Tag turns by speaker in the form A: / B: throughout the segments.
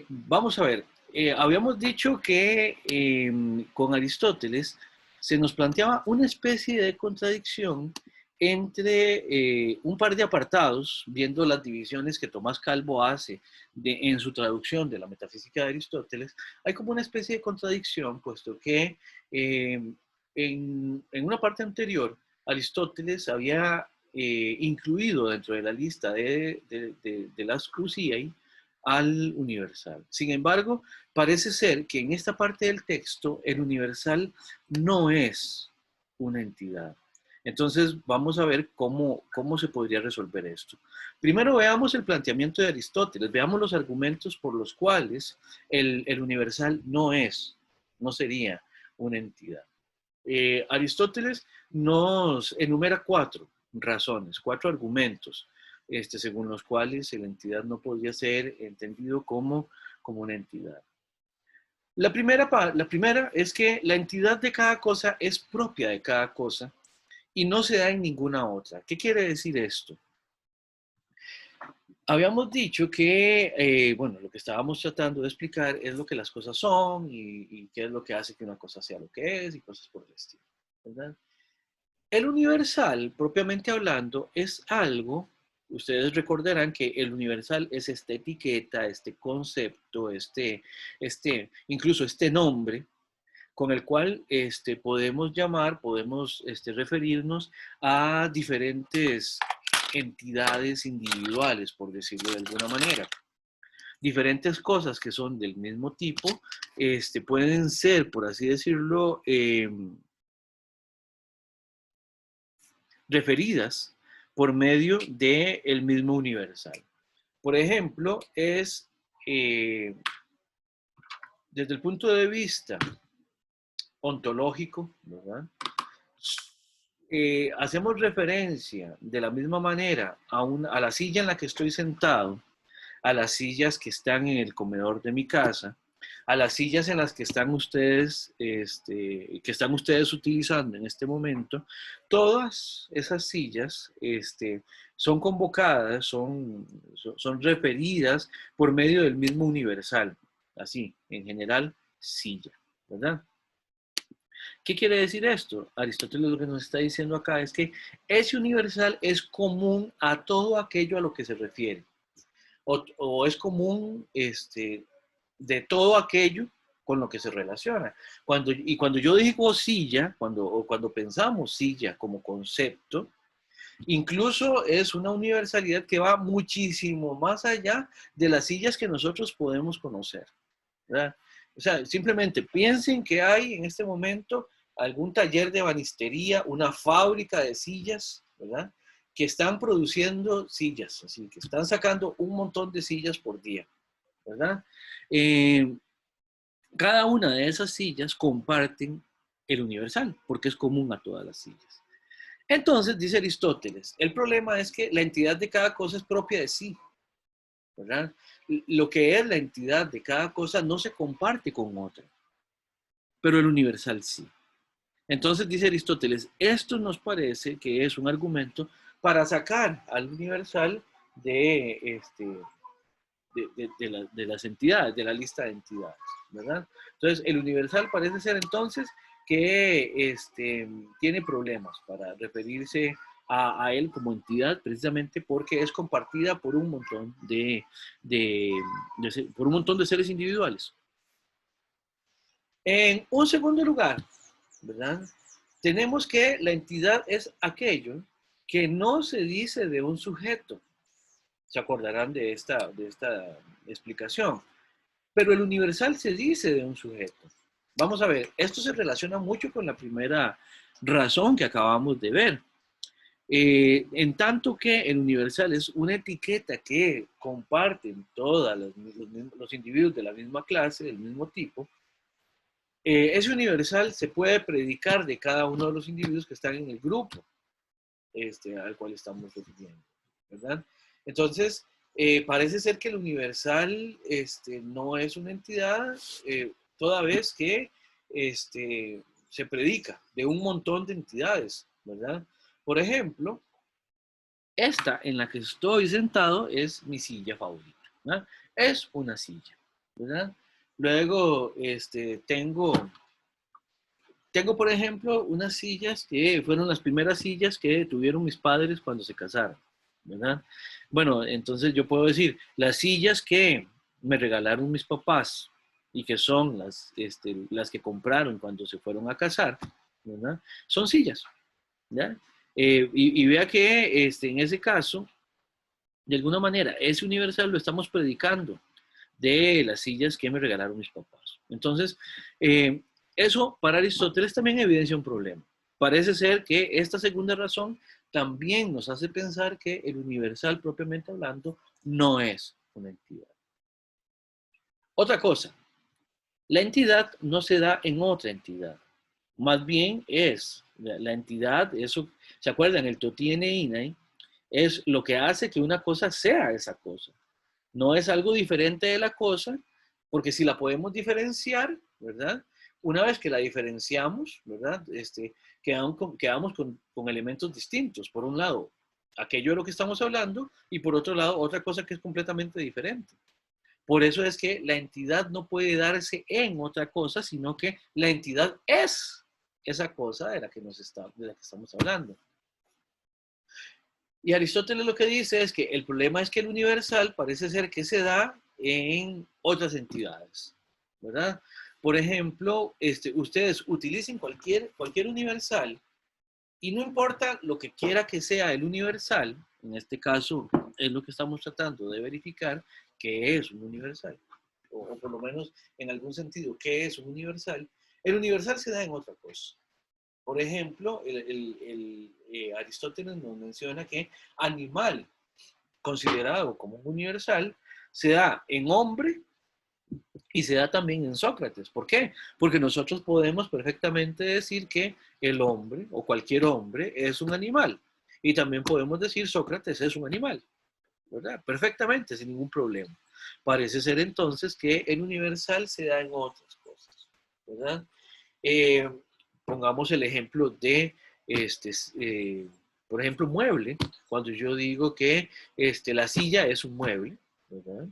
A: Vamos a ver, habíamos dicho que con Aristóteles se nos planteaba una especie de contradicción entre un par de apartados, viendo las divisiones que Tomás Calvo hace en su traducción de la metafísica de Aristóteles. Hay como una especie de contradicción, puesto que en una parte anterior Aristóteles había incluido dentro de la lista de las usiai al universal. Sin embargo, parece ser que en esta parte del texto el universal no es una entidad. Entonces, vamos a ver cómo se podría resolver esto. Primero veamos el planteamiento de Aristóteles, veamos los argumentos por los cuales el universal no sería una entidad. Aristóteles nos enumera cuatro razones, cuatro argumentos, según los cuales la entidad no podría ser entendido como una entidad. La primera es que la entidad de cada cosa es propia de cada cosa y no se da en ninguna otra. ¿Qué quiere decir esto? Habíamos dicho que, bueno, lo que estábamos tratando de explicar es lo que las cosas son y qué es lo que hace que una cosa sea lo que es y cosas por el estilo, ¿verdad? El universal, propiamente hablando, es algo, ustedes recordarán que el universal es esta etiqueta, este concepto, incluso este nombre, con el cual podemos llamar, podemos referirnos a diferentes entidades individuales, por decirlo de alguna manera. Diferentes cosas que son del mismo tipo pueden ser, por así decirlo, referidas por medio del mismo universal. Por ejemplo, es desde el punto de vista ontológico, ¿verdad? Hacemos referencia de la misma manera a la silla en la que estoy sentado, a las sillas que están en el comedor de mi casa, a las sillas en las que están ustedes, utilizando en este momento. Todas esas sillas son convocadas, son referidas por medio del mismo universal, así, en general, silla, ¿verdad? ¿Qué quiere decir esto? Aristóteles lo que nos está diciendo acá es que ese universal es común a todo aquello a lo que se refiere, o es común de todo aquello con lo que se relaciona. Cuando yo digo silla, cuando pensamos silla como concepto, incluso es una universalidad que va muchísimo más allá de las sillas que nosotros podemos conocer, ¿verdad? O sea, simplemente piensen que hay en este momento algún taller de ebanistería, una fábrica de sillas, ¿verdad? Que están produciendo sillas, así que están sacando un montón de sillas por día, ¿verdad? Cada una de esas sillas comparten el universal, porque es común a todas las sillas. Entonces, dice Aristóteles, el problema es que la entidad de cada cosa es propia de sí, ¿verdad? Lo que es la entidad de cada cosa no se comparte con otra, pero el universal sí. Entonces, dice Aristóteles, esto nos parece que es un argumento para sacar al universal de las entidades, de la lista de entidades, ¿verdad? Entonces, el universal parece ser entonces que tiene problemas para referirse a él como entidad, precisamente porque es compartida por un montón por un montón de seres individuales. En un segundo lugar, ¿verdad? Tenemos que la entidad es aquello que no se dice de un sujeto. Se acordarán de esta explicación. Pero el universal se dice de un sujeto. Vamos a ver, esto se relaciona mucho con la primera razón que acabamos de ver. En tanto que el universal es una etiqueta que comparten todos los individuos de la misma clase, del mismo tipo, ese universal se puede predicar de cada uno de los individuos que están en el grupo al cual estamos refiriendo, ¿verdad? Entonces, parece ser que el universal no es una entidad, toda vez que se predica de un montón de entidades, ¿verdad? Por ejemplo, esta en la que estoy sentado es mi silla favorita, ¿verdad? es una silla, ¿verdad? Luego, tengo, por ejemplo, unas sillas que fueron las primeras sillas que tuvieron mis padres cuando se casaron, ¿verdad? Bueno, entonces yo puedo decir, las sillas que me regalaron mis papás y que son las que compraron cuando se fueron a casar, ¿verdad? Son sillas, ¿ya? Y vea que en ese caso, de alguna manera, ese universal lo estamos predicando de las sillas que me regalaron mis papás. Entonces, eh, eso para Aristóteles también evidencia un problema. Parece ser que esta segunda razón también nos hace pensar que el universal, propiamente hablando, no es una entidad. Otra cosa, la entidad no se da en otra entidad. Más bien es la entidad, eso, ¿se acuerdan? El totine inai es lo que hace que una cosa sea esa cosa. No es algo diferente de la cosa, porque si la podemos diferenciar, ¿verdad? Una vez que la diferenciamos, ¿verdad? Quedamos con elementos distintos. Por un lado, aquello de lo que estamos hablando, y por otro lado, otra cosa que es completamente diferente. Por eso es que la entidad no puede darse en otra cosa, sino que la entidad es esa cosa de la que estamos hablando. Y Aristóteles lo que dice es que el problema es que el universal parece ser que se da en otras entidades, ¿verdad? Por ejemplo, ustedes utilicen cualquier universal y no importa lo que quiera que sea el universal, en este caso es lo que estamos tratando de verificar, que es un universal, o por lo menos en algún sentido, ¿qué es un universal? El universal se da en otra cosa. Por ejemplo, Aristóteles nos menciona que animal considerado como un universal se da en hombre y se da también en Sócrates. ¿Por qué? Porque nosotros podemos perfectamente decir que el hombre o cualquier hombre es un animal. Y también podemos decir Sócrates es un animal, ¿verdad? Perfectamente, sin ningún problema. Parece ser entonces que el universal se da en otras cosas, ¿verdad? Eh, Pongamos el ejemplo de, este, eh, por ejemplo, mueble. Cuando yo digo que la silla es un mueble, ¿verdad?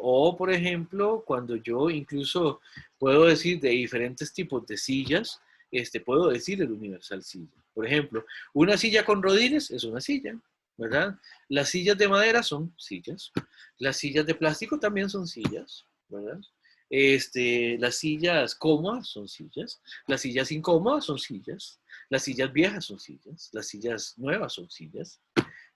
A: O, por ejemplo, cuando yo incluso puedo decir de diferentes tipos de sillas, puedo decir el universal silla. Por ejemplo, una silla con rodines es una silla, ¿verdad? Las sillas de madera son sillas. Las sillas de plástico también son sillas, ¿verdad? Las sillas cómodas son sillas. Las sillas incómodas son sillas. Las sillas viejas son sillas. Las sillas nuevas son sillas,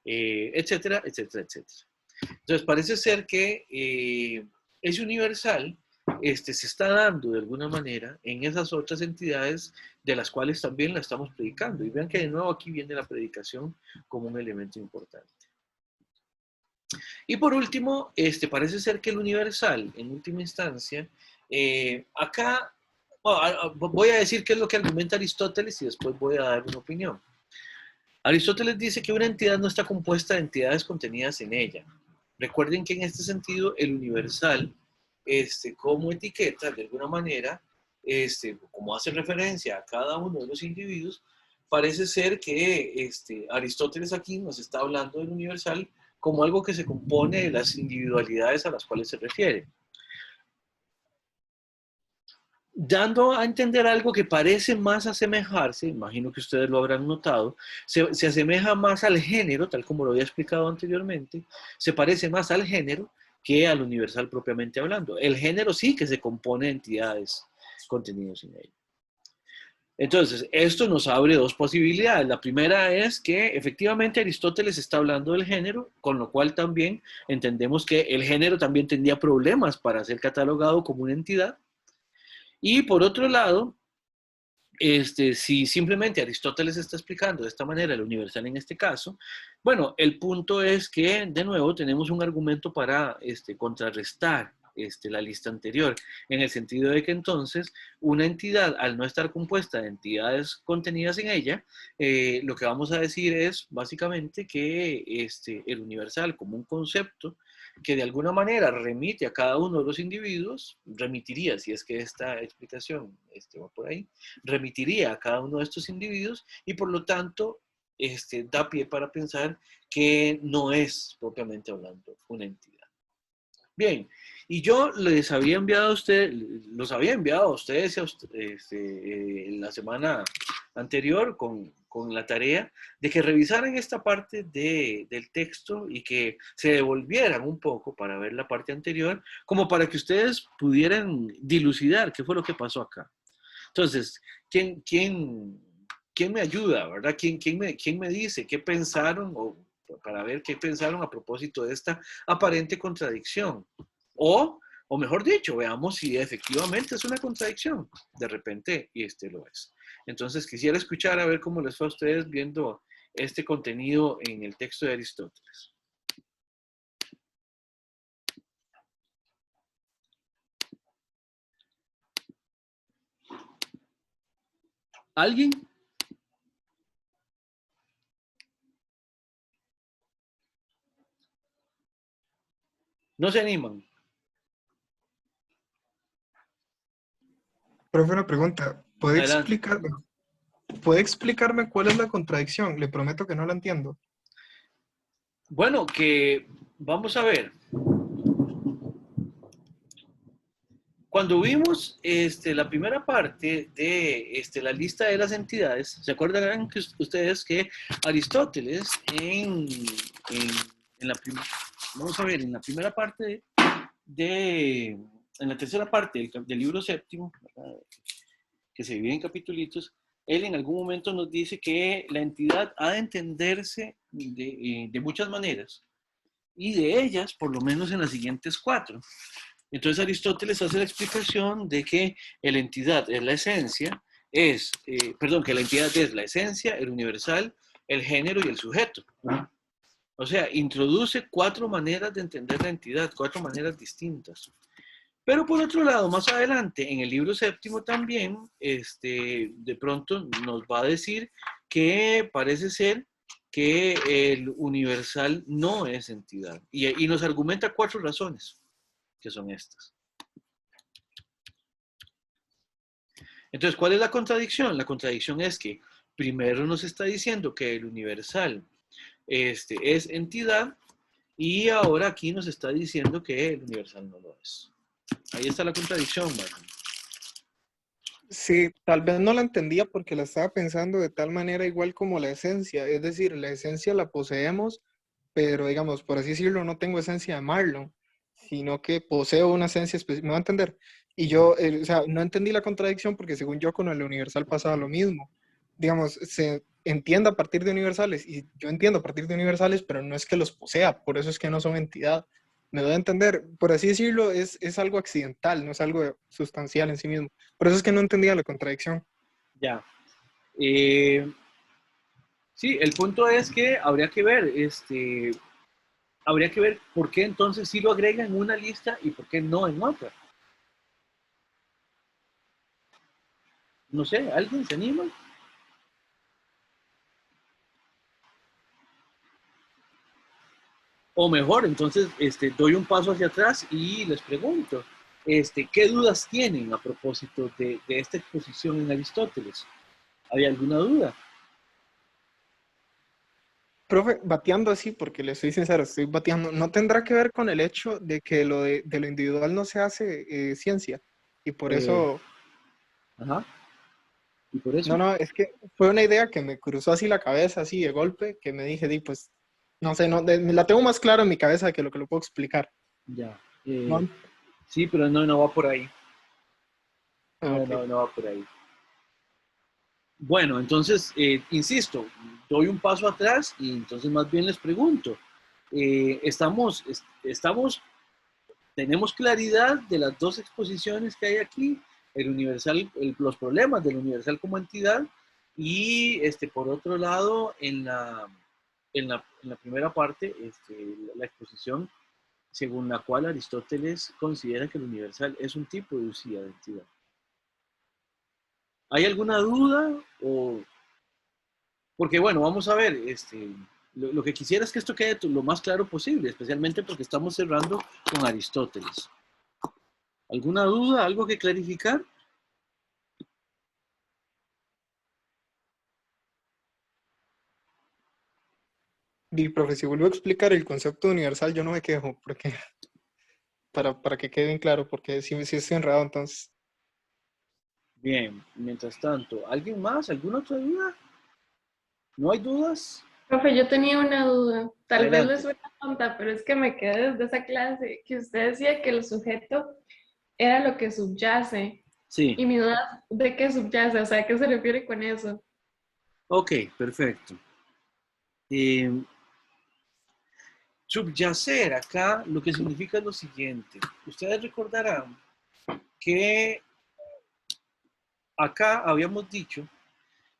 A: etcétera, etcétera, etcétera. Entonces, parece ser que ese universal se está dando de alguna manera en esas otras entidades de las cuales también la estamos predicando. Y vean que de nuevo aquí viene la predicación como un elemento importante. Y por último, parece ser que el universal, en última instancia, acá voy a decir qué es lo que argumenta Aristóteles y después voy a dar una opinión. Aristóteles dice que una entidad no está compuesta de entidades contenidas en ella. Recuerden que en este sentido el universal, como etiqueta, de alguna manera, como hace referencia a cada uno de los individuos, parece ser que Aristóteles aquí nos está hablando del universal como algo que se compone de las individualidades a las cuales se refiere, dando a entender algo que parece más asemejarse, imagino que ustedes lo habrán notado, se asemeja más al género, tal como lo había explicado anteriormente, se parece más al género que al universal propiamente hablando. El género sí que se compone de entidades contenidas en él. Entonces, esto nos abre dos posibilidades. La primera es que efectivamente Aristóteles está hablando del género, con lo cual también entendemos que el género también tendría problemas para ser catalogado como una entidad. Y por otro lado, si simplemente Aristóteles está explicando de esta manera el universal en este caso, bueno, el punto es que de nuevo tenemos un argumento para contrarrestar la lista anterior, en el sentido de que entonces una entidad, al no estar compuesta de entidades contenidas en ella, lo que vamos a decir es básicamente que el universal como un concepto que de alguna manera remite a cada uno de los individuos, remitiría, si es que esta explicación va por ahí, remitiría a cada uno de estos individuos y por lo tanto da pie para pensar que no es propiamente hablando una entidad. Bien, y yo les había enviado a ustedes, los había enviado a ustedes la semana anterior con la tarea de que revisaran esta parte del texto y que se devolvieran un poco para ver la parte anterior, como para que ustedes pudieran dilucidar qué fue lo que pasó acá. Entonces, ¿quién me ayuda, verdad? ¿Quién me dice qué pensaron o para ver qué pensaron a propósito de esta aparente contradicción? O, o mejor dicho, veamos si efectivamente es una contradicción. De repente, y lo es. Entonces, quisiera escuchar a ver cómo les fue a ustedes viendo este contenido en el texto de Aristóteles. ¿Alguien? ¿No se animan?
B: Profe, una pregunta.
A: Adelante.
B: ¿Puede explicarme cuál es la contradicción? Le prometo que no la entiendo.
A: Bueno, que vamos a ver. Cuando vimos la primera parte de la lista de las entidades, ¿se acuerdan que ustedes que Aristóteles en la vamos a ver, en la primera parte en la tercera parte del libro séptimo, ¿verdad? Que se divide en capítulos, él en algún momento nos dice que la entidad ha de entenderse de muchas maneras y de ellas, por lo menos en las siguientes cuatro. Entonces Aristóteles hace la explicación de que la entidad es la esencia, que la entidad es la esencia, el universal, el género y el sujeto. O sea, introduce cuatro maneras de entender la entidad, cuatro maneras distintas. Pero por otro lado, más adelante, en el libro séptimo también, de pronto nos va a decir que parece ser que el universal no es entidad. Y nos argumenta cuatro razones, que son estas. Entonces, ¿cuál es la contradicción? La contradicción es que primero nos está diciendo que el universal es entidad y ahora aquí nos está diciendo que el universal no lo es. Ahí está la contradicción, Martín.
B: Sí, tal vez no la entendía porque la estaba pensando de tal manera igual como la esencia. Es decir, la esencia la poseemos, pero digamos, por así decirlo, no tengo esencia de Marlon, sino que poseo una esencia específica. ¿Me va a entender? Y yo, o sea, no entendí la contradicción porque según yo con el universal pasaba lo mismo. Digamos, se entiende a partir de universales y yo entiendo a partir de universales, pero no es que los posea, por eso es que no son entidad. Me doy a entender, por así decirlo, es algo accidental, no es algo sustancial en sí mismo. Por eso es que no entendía la contradicción.
A: Ya. Sí, el punto es que habría que ver por qué entonces sí lo agrega en una lista y por qué no en otra. No sé, ¿alguien se anima? O mejor, entonces doy un paso hacia atrás y les pregunto, ¿qué dudas tienen a propósito de esta exposición en Aristóteles? ¿Hay alguna duda?
B: Profe, bateando así, porque le soy sincero, estoy bateando, ¿no tendrá que ver con el hecho de que de lo individual no se hace ciencia? Y por
A: Eh,
B: eso,
A: ajá, y por eso,
B: no, no, es que fue una idea que me cruzó así la cabeza, así de golpe, que me dije, di, pues, no sé, no, la tengo más clara en mi cabeza que lo puedo explicar.
A: ya.
B: ¿No?
A: Sí, pero no va por ahí.
B: Ah, ok.
A: No va por ahí. Bueno, entonces, insisto, doy un paso atrás y entonces más bien les pregunto, tenemos claridad de las dos exposiciones que hay aquí, el universal, los problemas del universal como entidad y por otro lado, en la primera parte, la exposición según la cual Aristóteles considera que el universal es un tipo de usía de entidad. ¿Hay alguna duda o porque bueno, vamos a ver, lo que quisiera es que esto quede lo más claro posible, especialmente porque estamos cerrando con Aristóteles. ¿Alguna duda, algo que clarificar?
B: Di, profe, si vuelvo a explicar el concepto universal, yo no me quejo, porque para que quede bien claro, porque sí estoy enredado entonces.
A: Bien, mientras tanto, ¿alguien más? ¿Alguna otra duda? ¿No hay dudas?
C: Profe, yo tenía una duda, tal vez les
A: Adelante.
C: suena tonta, pero es que me quedé desde esa clase que usted decía que el sujeto era lo que subyace.
A: Sí,
C: Y mi duda es de qué subyace, o sea, ¿a qué se refiere con eso?
A: ok, perfecto. Eh, Subyacer acá lo que significa es lo siguiente. Ustedes recordarán que acá habíamos dicho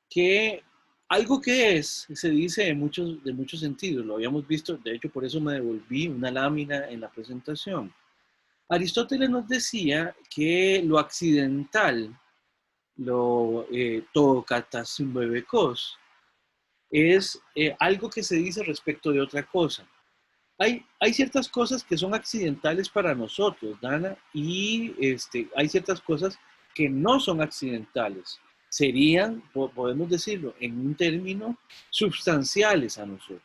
A: que algo que es se dice de muchos sentidos, lo habíamos visto, de hecho por eso me devolví una lámina en la presentación. Aristóteles nos decía que lo accidental, lo to katasymebekos, es algo que se dice respecto de otra cosa. Hay ciertas cosas que son accidentales para nosotros, Dana, y hay ciertas cosas que no son accidentales. Serían, podemos decirlo, en un término, sustanciales a nosotros.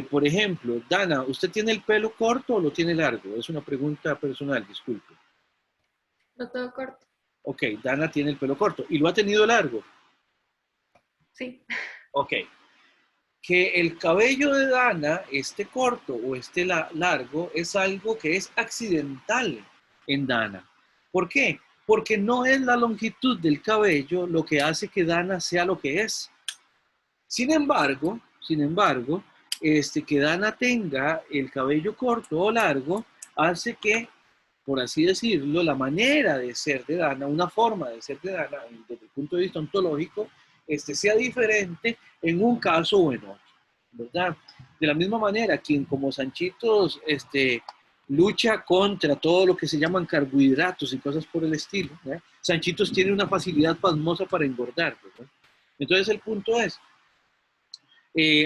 A: Por ejemplo, Dana, ¿usted tiene el pelo corto o lo tiene largo? Es una pregunta personal, disculpe.
C: Lo tengo corto.
A: Ok, Dana tiene el pelo corto y lo ha tenido largo.
C: Sí.
A: Ok, que el cabello de Dana esté corto o esté largo es algo que es accidental en Dana. ¿Por qué? Porque no es la longitud del cabello lo que hace que Dana sea lo que es. Sin embargo, que Dana tenga el cabello corto o largo hace que, por así decirlo, la manera de ser de Dana, una forma de ser de Dana, desde el punto de vista ontológico, sea diferente en un caso o en otro, ¿verdad? De la misma manera, quien como Sanchitos lucha contra todo lo que se llaman carbohidratos y cosas por el estilo, ¿verdad? Sanchitos tiene una facilidad pasmosa para engordar, ¿verdad? Entonces el punto es,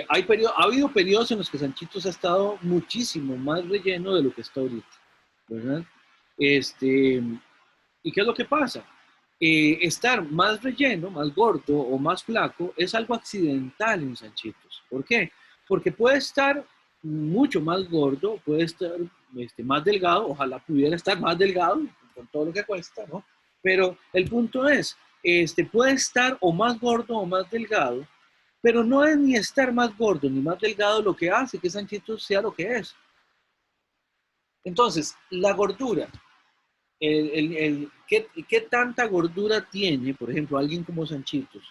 A: ha habido periodos en los que Sanchitos ha estado muchísimo más relleno de lo que está ahorita, ¿verdad? ¿Y qué es lo que pasa? Estar más relleno, más gordo o más flaco es algo accidental en Sanchitos. ¿Por qué? Porque puede estar mucho más gordo, puede estar más delgado, ojalá pudiera estar más delgado con todo lo que cuesta, ¿no? Pero el punto es, puede estar o más gordo o más delgado, pero no es ni estar más gordo ni más delgado lo que hace que Sanchitos sea lo que es. Entonces, la gordura, ¿qué tanta gordura tiene, por ejemplo, alguien como Sanchitos?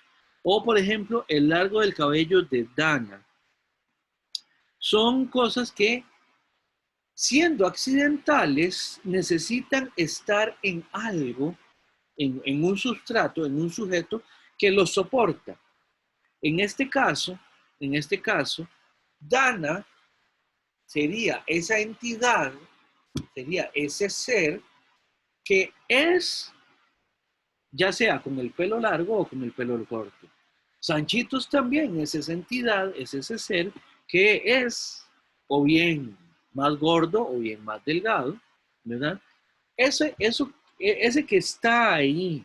A: O, por ejemplo, el largo del cabello de Dana. Son cosas que, siendo accidentales, necesitan estar en algo, en un sustrato, en un sujeto que los soporta. En este caso, Dana sería esa entidad, sería ese ser que es, ya sea con el pelo largo o con el pelo corto. Sanchitos también es esa entidad, es ese ser que es o bien más gordo o bien más delgado, ¿verdad? Ese que está ahí,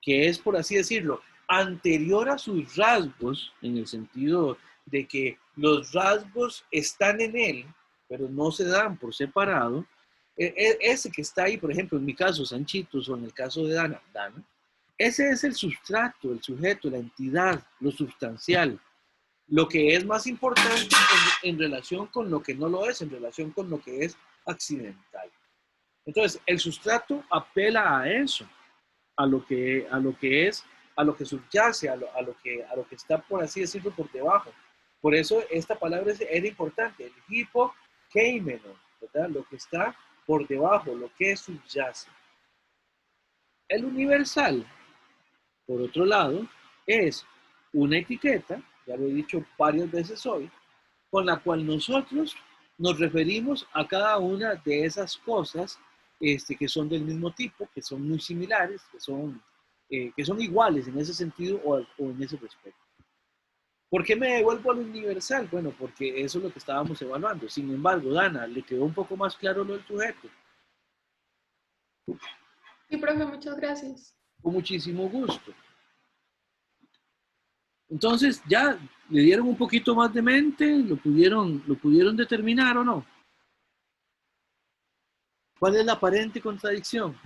A: que es, por así decirlo, anterior a sus rasgos, en el sentido de que los rasgos están en él, pero no se dan por separado, ese que está ahí, por ejemplo, en mi caso, Sanchitos, o en el caso de Dana, ese es el sustrato, el sujeto, la entidad, lo sustancial, lo que es más importante en relación con lo que no lo es, en relación con lo que es accidental. Entonces, el sustrato apela a eso, a lo que subyace, a lo que está, por así decirlo, por debajo. Por eso esta palabra era importante, el hipokeimenon, ¿verdad? Lo que está por debajo, lo que subyace. El universal, por otro lado, es una etiqueta, ya lo he dicho varias veces hoy, con la cual nosotros nos referimos a cada una de esas cosas que son del mismo tipo, que son muy similares, que son iguales en ese sentido o en ese respecto. ¿Por qué me devuelvo al universal? Bueno, porque eso es lo que estábamos evaluando. Sin embargo, Dana, ¿le quedó un poco más claro lo del sujeto?
C: Sí, profe, muchas gracias.
A: Con muchísimo gusto. Entonces, ¿ya le dieron un poquito más de mente? ¿Lo pudieron determinar o no? ¿Cuál es la aparente contradicción?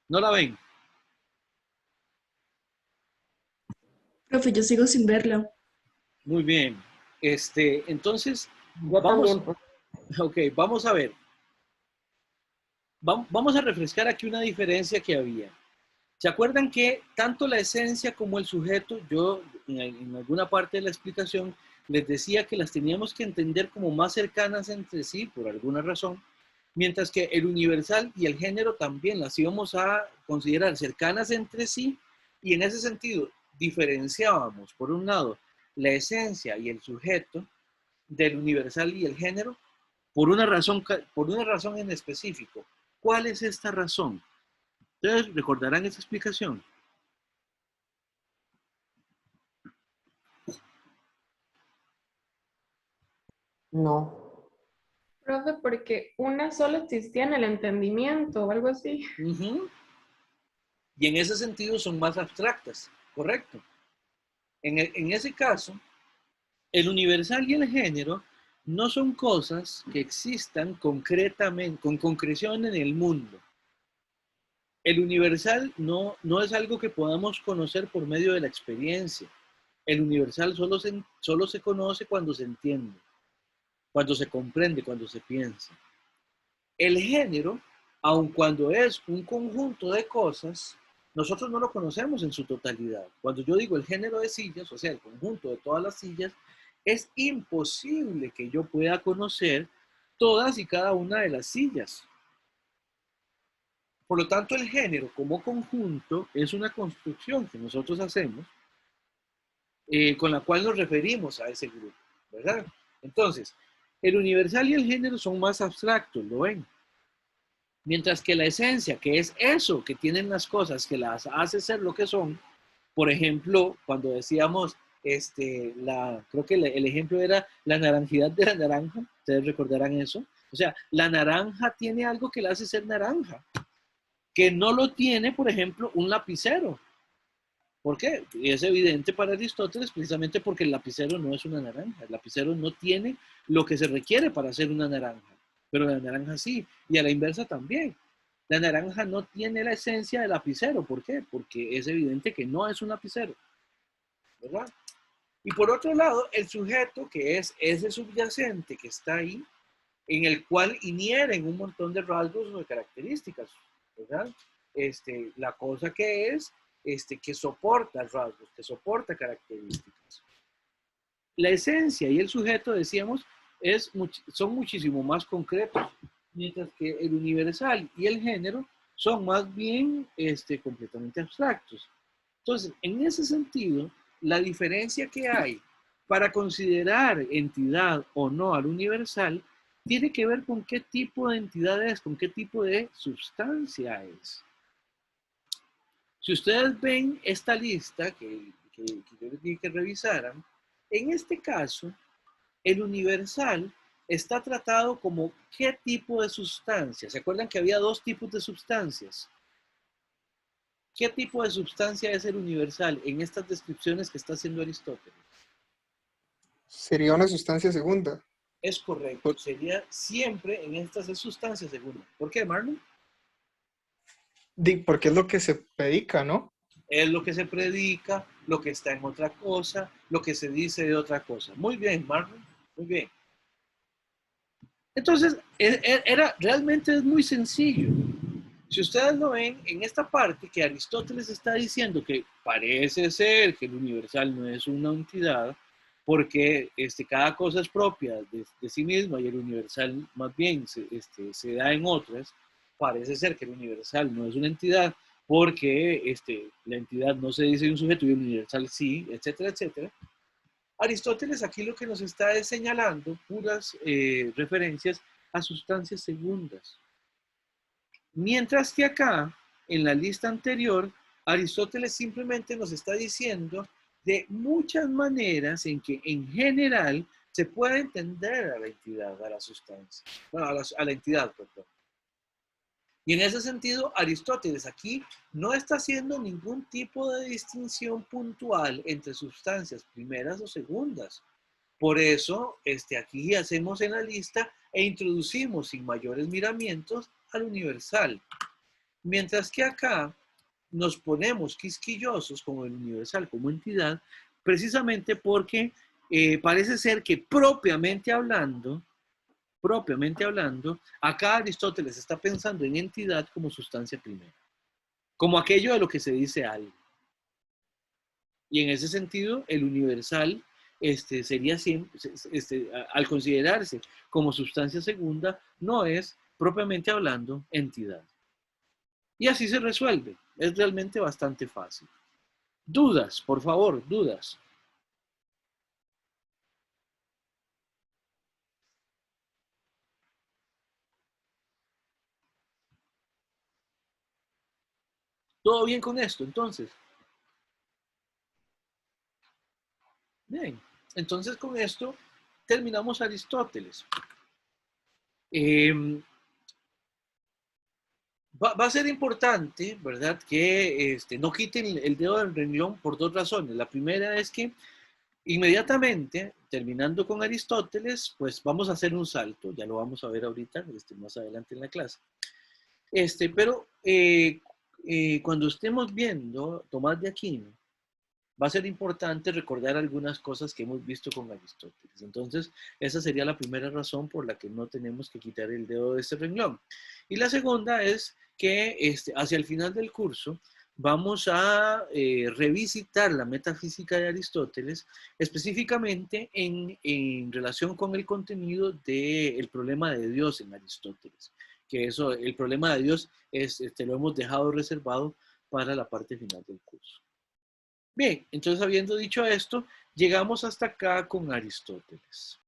A: ¿No la ven?
D: Profe, yo sigo sin verla.
A: Muy bien. Entonces,
E: Yo
A: vamos,
E: también,
A: ok, vamos a ver. Vamos a refrescar aquí una diferencia que había. ¿Se acuerdan que tanto la esencia como el sujeto, yo en alguna parte de la explicación les decía que las teníamos que entender como más cercanas entre sí por alguna razón, mientras que el universal y el género también las íbamos a considerar cercanas entre sí y en ese sentido diferenciábamos, por un lado, la esencia y el sujeto del universal y el género por una razón en específico. ¿Cuál es esta razón? Ustedes recordarán esa explicación.
E: no.
C: Profe, porque una solo existía en el entendimiento o algo así.
A: Uh-huh. Y en ese sentido son más abstractas, ¿correcto? En ese caso, el universal y el género no son cosas que existan concretamente, con concreción en el mundo. El universal no es algo que podamos conocer por medio de la experiencia. El universal solo se conoce cuando se entiende, cuando se comprende, cuando se piensa. El género, aun cuando es un conjunto de cosas, nosotros no lo conocemos en su totalidad. Cuando yo digo el género de sillas, o sea, el conjunto de todas las sillas, es imposible que yo pueda conocer todas y cada una de las sillas. Por lo tanto, el género como conjunto es una construcción que nosotros hacemos con la cual nos referimos a ese grupo, ¿verdad? Entonces, el universal y el género son más abstractos, ¿lo ven? Mientras que la esencia, que es eso que tienen las cosas, que las hace ser lo que son, por ejemplo, cuando decíamos, creo que el ejemplo era la naranjidad de la naranja, ustedes recordarán eso. O sea, la naranja tiene algo que la hace ser naranja, que no lo tiene, por ejemplo, un lapicero. ¿Por qué? Y es evidente para Aristóteles precisamente porque el lapicero no es una naranja. El lapicero no tiene lo que se requiere para hacer una naranja, pero la naranja sí, y a la inversa también. La naranja no tiene la esencia del lapicero. ¿Por qué? Porque es evidente que no es un lapicero, ¿verdad? Y por otro lado, el sujeto, que es ese subyacente que está ahí, en el cual inhieren un montón de rasgos o de características, ¿verdad? La cosa que es, que soporta rasgos, que soporta características. La esencia y el sujeto, decíamos, son muchísimo más concretos, mientras que el universal y el género son más bien completamente abstractos. Entonces, en ese sentido, la diferencia que hay para considerar entidad o no al universal tiene que ver con qué tipo de entidad es, con qué tipo de sustancia es. Si ustedes ven esta lista que yo les dije que revisaran, en este caso, el universal está tratado como qué tipo de sustancia. ¿Se acuerdan que había dos tipos de sustancias? ¿Qué tipo de sustancia es el universal en estas descripciones que está haciendo Aristóteles?
B: Sería una sustancia segunda.
A: Es correcto, sería siempre en estas sustancias segundas. ¿Por qué, Marlon?
B: Porque es lo que se predica, ¿no?
A: Es lo que se predica, lo que está en otra cosa, lo que se dice de otra cosa. Muy bien, Marlon, muy bien. Entonces, realmente es muy sencillo. Si ustedes lo ven en esta parte que Aristóteles está diciendo que parece ser que el universal no es una entidad, porque cada cosa es propia de sí misma y el universal más bien se da en otras, parece ser que el universal no es una entidad porque la entidad no se dice de un sujeto y el universal sí, etcétera, etcétera. Aristóteles aquí lo que nos está es señalando puras referencias a sustancias segundas. Mientras que acá, en la lista anterior, Aristóteles simplemente nos está diciendo de muchas maneras en que en general se puede entender a la entidad, a la sustancia, bueno, a la entidad, perdón. Y en ese sentido, Aristóteles aquí no está haciendo ningún tipo de distinción puntual entre sustancias primeras o segundas, Por eso, aquí hacemos en la lista e introducimos sin mayores miramientos al universal. Mientras que acá nos ponemos quisquillosos con el universal como entidad, precisamente porque parece ser que propiamente hablando, acá Aristóteles está pensando en entidad como sustancia primera, como aquello de lo que se dice algo. Y en ese sentido, el universal sería siempre, al considerarse como sustancia segunda, no es propiamente hablando entidad. Y así se resuelve. Es realmente bastante fácil. Dudas, por favor, dudas. ¿Todo bien con esto, entonces? Bien, entonces con esto terminamos Aristóteles. Va a ser importante, ¿verdad?, que no quiten el dedo del renglón por dos razones. La primera es que inmediatamente, terminando con Aristóteles, pues vamos a hacer un salto, ya lo vamos a ver ahorita, más adelante en la clase. Pero cuando estemos viendo Tomás de Aquino, va a ser importante recordar algunas cosas que hemos visto con Aristóteles. Entonces, esa sería la primera razón por la que no tenemos que quitar el dedo de este renglón. Y la segunda es que hacia el final del curso vamos a revisitar la metafísica de Aristóteles, específicamente en relación con el contenido del problema de Dios en Aristóteles. Que eso, el problema de Dios, lo hemos dejado reservado para la parte final del curso. Bien, entonces habiendo dicho esto, llegamos hasta acá con Aristóteles.